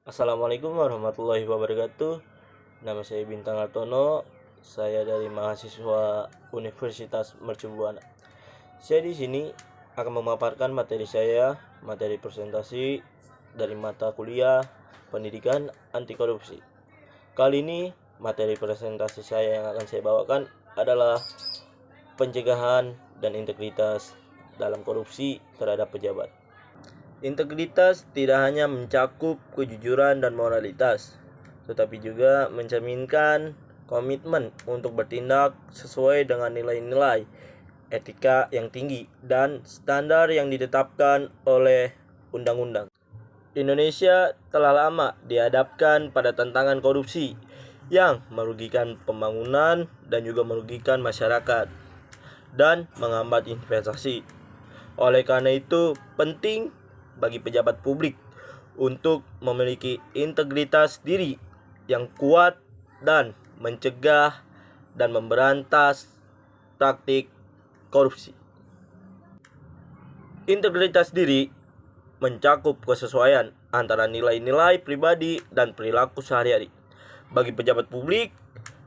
Assalamualaikum warahmatullahi wabarakatuh. Nama saya Bintang Artono. Saya dari mahasiswa Universitas Mercu Buana. Saya di sini akan memaparkan materi presentasi dari mata kuliah Pendidikan Anti Korupsi. Kali ini materi presentasi saya yang akan saya bawakan adalah pencegahan dan integritas dalam korupsi terhadap pejabat. Integritas tidak hanya mencakup kejujuran dan moralitas, tetapi juga mencerminkan komitmen untuk bertindak sesuai dengan nilai-nilai etika yang tinggi dan standar yang ditetapkan oleh undang-undang. Indonesia telah lama dihadapkan pada tantangan korupsi yang merugikan pembangunan dan juga merugikan masyarakat dan menghambat investasi. Oleh karena itu, penting bagi pejabat publik untuk memiliki integritas diri yang kuat dan mencegah dan memberantas praktik korupsi. Integritas diri mencakup kesesuaian antara nilai-nilai pribadi dan perilaku sehari-hari. Bagi pejabat publik,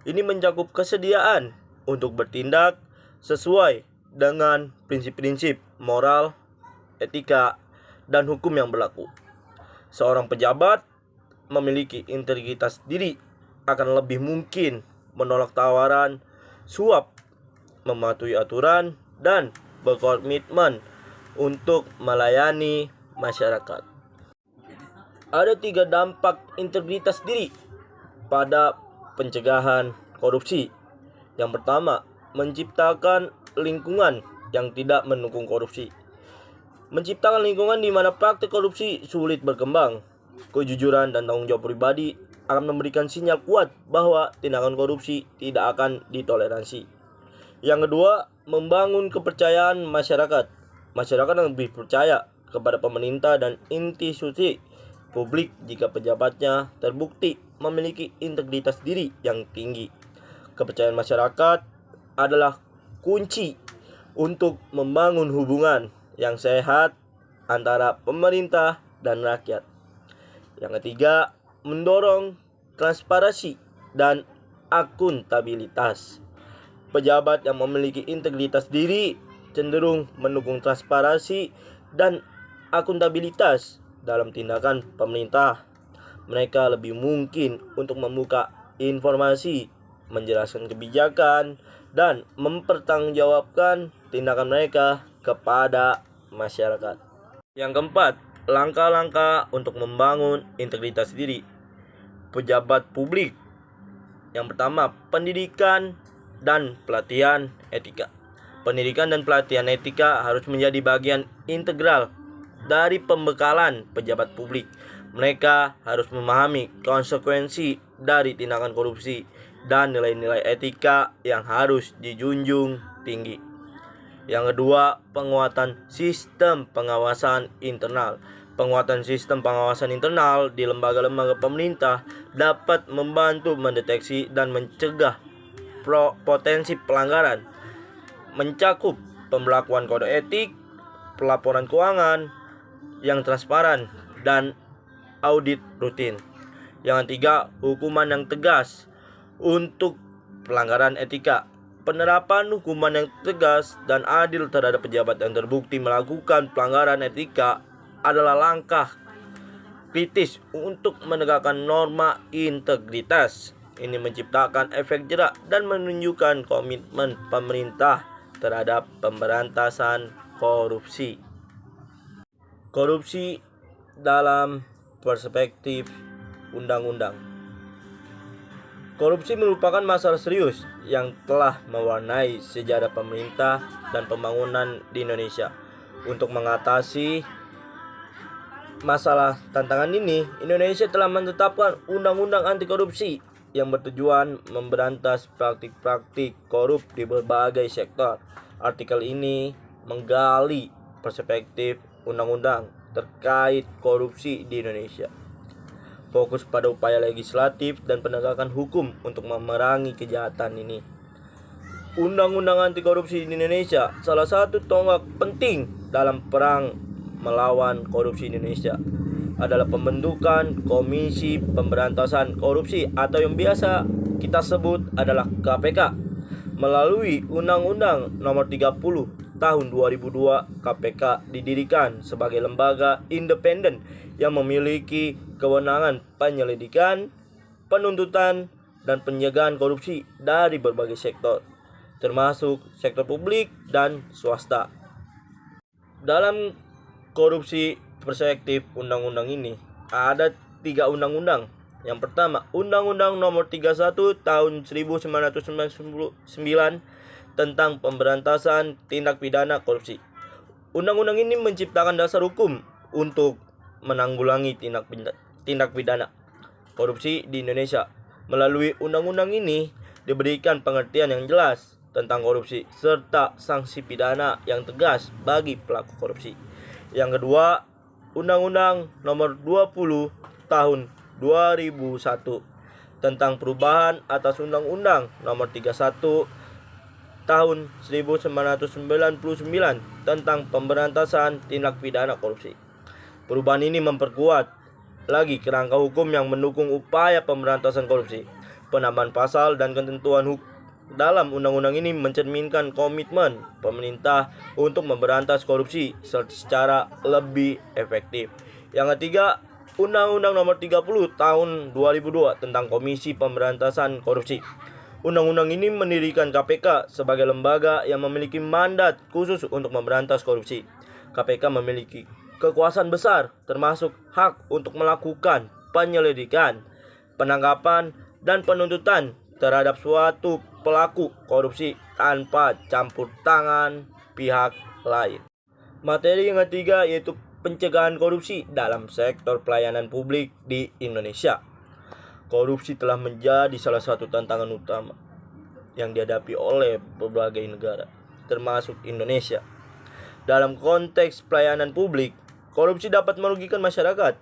ini mencakup kesediaan untuk bertindak sesuai dengan prinsip-prinsip moral, etika, dan hukum yang berlaku. Seorang pejabat memiliki integritas diri akan lebih mungkin menolak tawaran, suap, mematuhi aturan, dan berkomitmen untuk melayani masyarakat. Ada 3 dampak integritas diri pada pencegahan korupsi. Yang pertama, menciptakan lingkungan yang tidak mendukung korupsi. Menciptakan lingkungan di mana praktik korupsi sulit berkembang. Kejujuran dan tanggung jawab pribadi akan memberikan sinyal kuat bahwa tindakan korupsi tidak akan ditoleransi. Yang kedua, membangun kepercayaan masyarakat. Masyarakat lebih percaya kepada pemerintah dan institusi publik jika pejabatnya terbukti memiliki integritas diri yang tinggi. Kepercayaan masyarakat adalah kunci untuk membangun hubungan yang sehat antara pemerintah dan rakyat. Yang ketiga, mendorong transparansi dan akuntabilitas. Pejabat yang memiliki integritas diri cenderung mendukung transparansi dan akuntabilitas dalam tindakan pemerintah. Mereka lebih mungkin untuk membuka informasi, menjelaskan kebijakan, dan mempertanggungjawabkan tindakan mereka kepada masyarakat. Yang keempat, langkah-langkah untuk membangun integritas diri pejabat publik. Yang pertama, pendidikan dan pelatihan etika. Pendidikan dan pelatihan etika harus menjadi bagian integral dari pembekalan pejabat publik. Mereka harus memahami konsekuensi dari tindakan korupsi dan nilai-nilai etika yang harus dijunjung tinggi. Yang kedua, penguatan sistem pengawasan internal. Penguatan sistem pengawasan internal di lembaga-lembaga pemerintah dapat membantu mendeteksi dan mencegah potensi pelanggaran, mencakup pemberlakuan kode etik, pelaporan keuangan yang transparan, dan audit rutin. Yang ketiga, hukuman yang tegas untuk pelanggaran etika. Penerapan hukuman yang tegas dan adil terhadap pejabat yang terbukti melakukan pelanggaran etika adalah langkah kritis untuk menegakkan norma integritas. Ini menciptakan efek jerak dan menunjukkan komitmen pemerintah terhadap pemberantasan korupsi. Korupsi dalam perspektif undang-undang. Korupsi merupakan masalah serius yang telah mewarnai sejarah pemerintah dan pembangunan di Indonesia. Untuk mengatasi masalah tantangan ini, Indonesia telah menetapkan Undang-Undang Anti Korupsi yang bertujuan memberantas praktik-praktik korup di berbagai sektor. Artikel ini menggali perspektif undang-undang terkait korupsi di Indonesia. Fokus pada upaya legislatif dan penegakan hukum untuk memerangi kejahatan ini. Undang-undang anti korupsi di Indonesia salah satu tonggak penting dalam perang melawan korupsi di Indonesia. adalah pembentukan Komisi Pemberantasan Korupsi atau yang biasa kita sebut adalah KPK. Melalui Undang-Undang Nomor 30 Tahun 2002, KPK didirikan sebagai lembaga independen yang memiliki kewenangan penyelidikan, penuntutan, dan pencegahan korupsi dari berbagai sektor, termasuk sektor publik dan swasta. Dalam korupsi perspektif undang-undang ini ada 3 undang-undang. Yang pertama, Undang-Undang Nomor 31 Tahun 1999 tentang pemberantasan tindak pidana korupsi. Undang-undang ini menciptakan dasar hukum untuk menanggulangi tindak pidana korupsi di Indonesia. Melalui undang-undang ini diberikan pengertian yang jelas tentang korupsi serta sanksi pidana yang tegas bagi pelaku korupsi. Yang kedua, Undang-Undang Nomor 20 Tahun 2001 tentang perubahan atas Undang-Undang Nomor 31 Tahun 1999 tentang pemberantasan tindak pidana korupsi. Perubahan ini memperkuat lagi kerangka hukum yang mendukung upaya pemberantasan korupsi. Penambahan pasal dan ketentuan hukum dalam undang-undang ini mencerminkan komitmen pemerintah untuk memberantas korupsi secara lebih efektif. Yang ketiga, Undang-Undang Nomor 30 Tahun 2002 tentang Komisi Pemberantasan Korupsi. Undang-undang ini mendirikan KPK sebagai lembaga yang memiliki mandat khusus untuk memberantas korupsi. KPK memiliki kekuasaan besar, termasuk hak untuk melakukan penyelidikan, penangkapan, dan penuntutan terhadap suatu pelaku korupsi tanpa campur tangan pihak lain. Materi yang ketiga yaitu pencegahan korupsi dalam sektor pelayanan publik di Indonesia. Korupsi telah menjadi salah satu tantangan utama yang dihadapi oleh berbagai negara, termasuk Indonesia. Dalam konteks pelayanan publik, korupsi dapat merugikan masyarakat,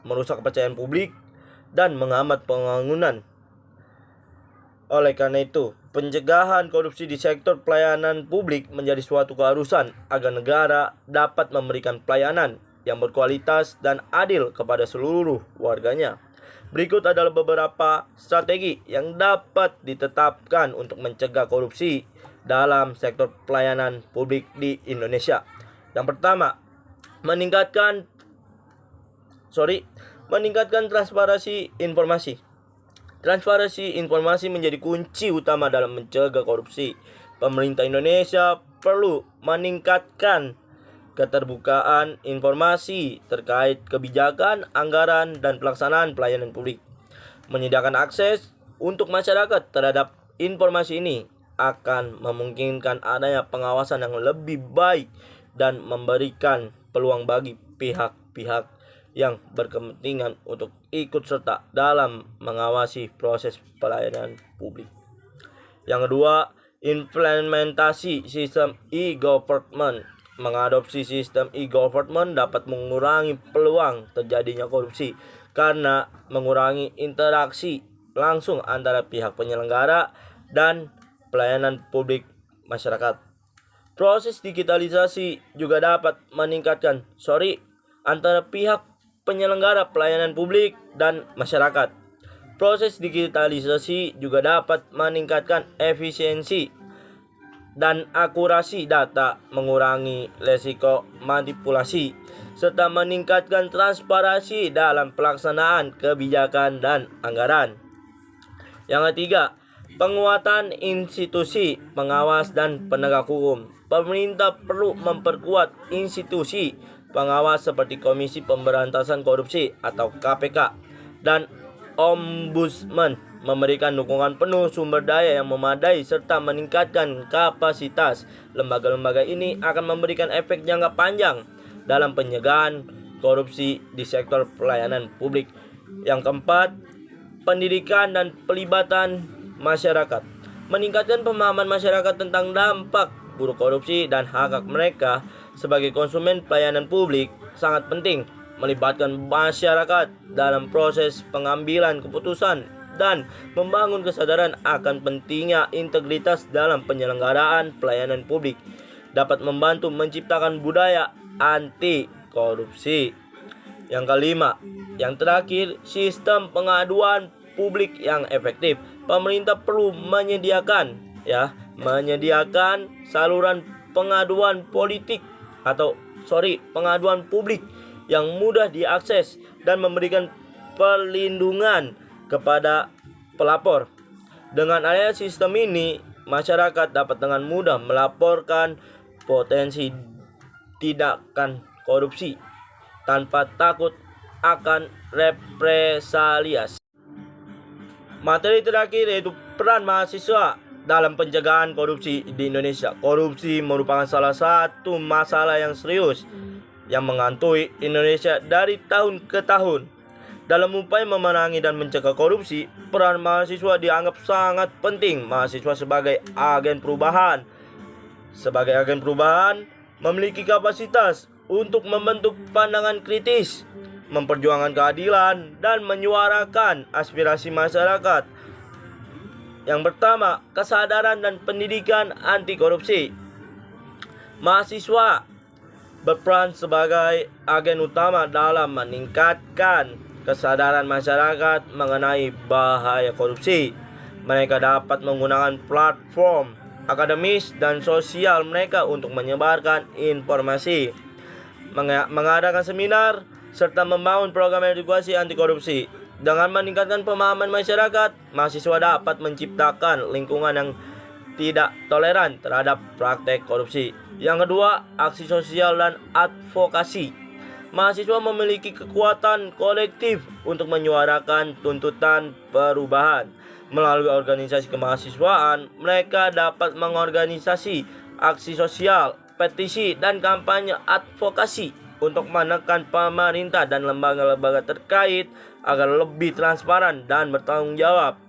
merusak kepercayaan publik, dan menghambat pembangunan. Oleh karena itu, pencegahan korupsi di sektor pelayanan publik menjadi suatu keharusan agar negara dapat memberikan pelayanan yang berkualitas dan adil kepada seluruh warganya. Berikut adalah beberapa strategi yang dapat ditetapkan untuk mencegah korupsi dalam sektor pelayanan publik di Indonesia. Yang pertama, meningkatkan transparansi informasi. Transparansi informasi menjadi kunci utama dalam mencegah korupsi. Pemerintah Indonesia perlu meningkatkan keterbukaan informasi terkait kebijakan, anggaran, dan pelaksanaan pelayanan publik. Menyediakan akses untuk masyarakat terhadap informasi ini akan memungkinkan adanya pengawasan yang lebih baik dan memberikan peluang bagi pihak-pihak yang berkepentingan untuk ikut serta dalam mengawasi proses pelayanan publik. Yang kedua, implementasi sistem e-government. Mengadopsi sistem e-government dapat mengurangi peluang terjadinya korupsi karena mengurangi interaksi langsung antara pihak penyelenggara dan pelayanan publik masyarakat. Proses digitalisasi juga dapat meningkatkan antara pihak penyelenggara pelayanan publik dan masyarakat. Proses digitalisasi juga dapat meningkatkan efisiensi dan akurasi data, mengurangi risiko manipulasi, serta meningkatkan transparansi dalam pelaksanaan kebijakan dan anggaran. Yang ketiga, penguatan institusi pengawas dan penegak hukum. Pemerintah perlu memperkuat institusi pengawas seperti Komisi Pemberantasan Korupsi atau KPK dan Ombudsman, memberikan dukungan penuh sumber daya yang memadai serta meningkatkan kapasitas. Lembaga-lembaga ini akan memberikan efek jangka panjang dalam pencegahan korupsi di sektor pelayanan publik. Yang keempat, pendidikan dan pelibatan masyarakat. Meningkatkan pemahaman masyarakat tentang dampak buruk korupsi dan hak-hak mereka sebagai konsumen pelayanan publik sangat penting. Melibatkan masyarakat dalam proses pengambilan keputusan dan membangun kesadaran akan pentingnya integritas dalam penyelenggaraan pelayanan publik dapat membantu menciptakan budaya anti korupsi. Yang kelima, yang terakhir, sistem pengaduan publik yang efektif. Pemerintah perlu menyediakan saluran pengaduan pengaduan publik yang mudah diakses dan memberikan perlindungan kepada pelapor. Dengan adanya sistem ini, masyarakat dapat dengan mudah melaporkan potensi tindakan korupsi tanpa takut akan represalias. Materi terakhir yaitu peran mahasiswa dalam pencegahan korupsi di Indonesia. Korupsi merupakan salah satu masalah yang serius yang menghantui Indonesia dari tahun ke tahun. Dalam upaya memerangi dan mencegah korupsi, peran mahasiswa dianggap sangat penting. Mahasiswa sebagai agen perubahan memiliki kapasitas untuk membentuk pandangan kritis, memperjuangkan keadilan, dan menyuarakan aspirasi masyarakat. Yang pertama, kesadaran dan pendidikan anti korupsi. Mahasiswa berperan sebagai agen utama dalam meningkatkan kesadaran masyarakat mengenai bahaya korupsi. Mereka dapat menggunakan platform akademis dan sosial mereka untuk menyebarkan informasi, mengadakan seminar, serta membangun program edukasi anti korupsi. Dengan meningkatkan pemahaman masyarakat, mahasiswa dapat menciptakan lingkungan yang tidak toleran terhadap praktek korupsi. Yang kedua, aksi sosial dan advokasi. Mahasiswa memiliki kekuatan kolektif untuk menyuarakan tuntutan perubahan. Melalui organisasi kemahasiswaan, mereka dapat mengorganisasi aksi sosial, petisi, dan kampanye advokasi untuk menekan pemerintah dan lembaga-lembaga terkait agar lebih transparan dan bertanggung jawab.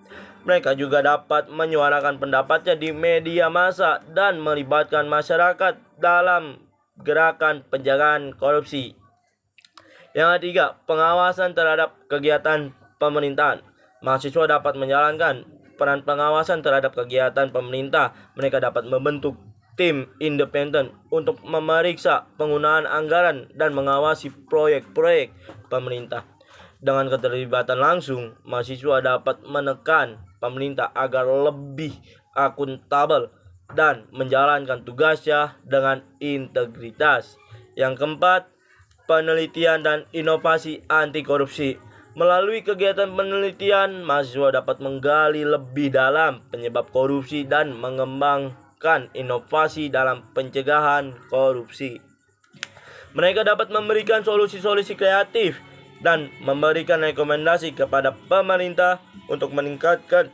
Mereka juga dapat menyuarakan pendapatnya di media massa dan melibatkan masyarakat dalam gerakan pencegahan korupsi. Yang ketiga, pengawasan terhadap kegiatan pemerintahan. Mahasiswa dapat menjalankan peran pengawasan terhadap kegiatan pemerintah. Mereka dapat membentuk tim independen untuk memeriksa penggunaan anggaran dan mengawasi proyek-proyek pemerintah. Dengan keterlibatan langsung, mahasiswa dapat menekan pemerintah agar lebih akuntabel dan menjalankan tugasnya dengan integritas. Yang keempat, penelitian dan inovasi anti korupsi. Melalui kegiatan penelitian, mahasiswa dapat menggali lebih dalam penyebab korupsi dan mengembangkan inovasi dalam pencegahan korupsi. Mereka dapat memberikan solusi-solusi kreatif dan memberikan rekomendasi kepada pemerintah untuk meningkatkan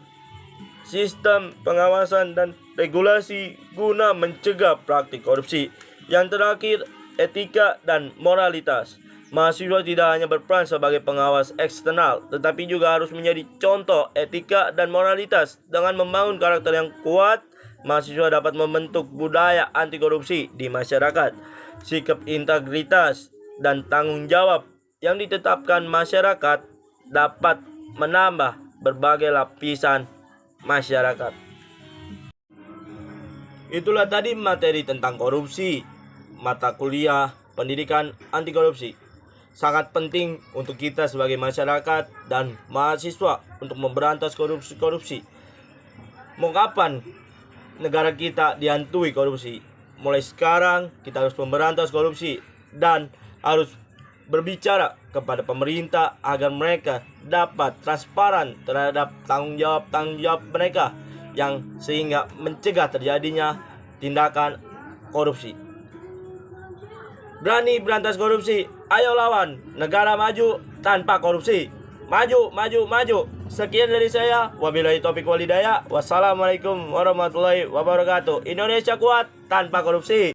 sistem pengawasan dan regulasi guna mencegah praktik korupsi. Yang terakhir, etika dan moralitas. Mahasiswa tidak hanya berperan sebagai pengawas eksternal, tetapi juga harus menjadi contoh etika dan moralitas. Dengan membangun karakter yang kuat, mahasiswa dapat membentuk budaya anti korupsi di masyarakat. Sikap integritas dan tanggung jawab yang ditetapkan masyarakat dapat menambah berbagai lapisan masyarakat. Itulah tadi materi tentang korupsi, mata kuliah pendidikan anti korupsi. Sangat penting untuk kita sebagai masyarakat dan mahasiswa untuk memberantas korupsi. Mau kapan negara kita dihantui korupsi? Mulai sekarang kita harus memberantas korupsi dan harus berbicara kepada pemerintah agar mereka dapat transparan terhadap tanggung jawab mereka yang sehingga mencegah terjadinya tindakan korupsi. Berani berantas korupsi, ayo lawan negara maju tanpa korupsi. Maju, maju, maju. Sekian dari saya. Wabillahi taufiq wal hidayah. Wassalamualaikum warahmatullahi wabarakatuh. Indonesia kuat tanpa korupsi.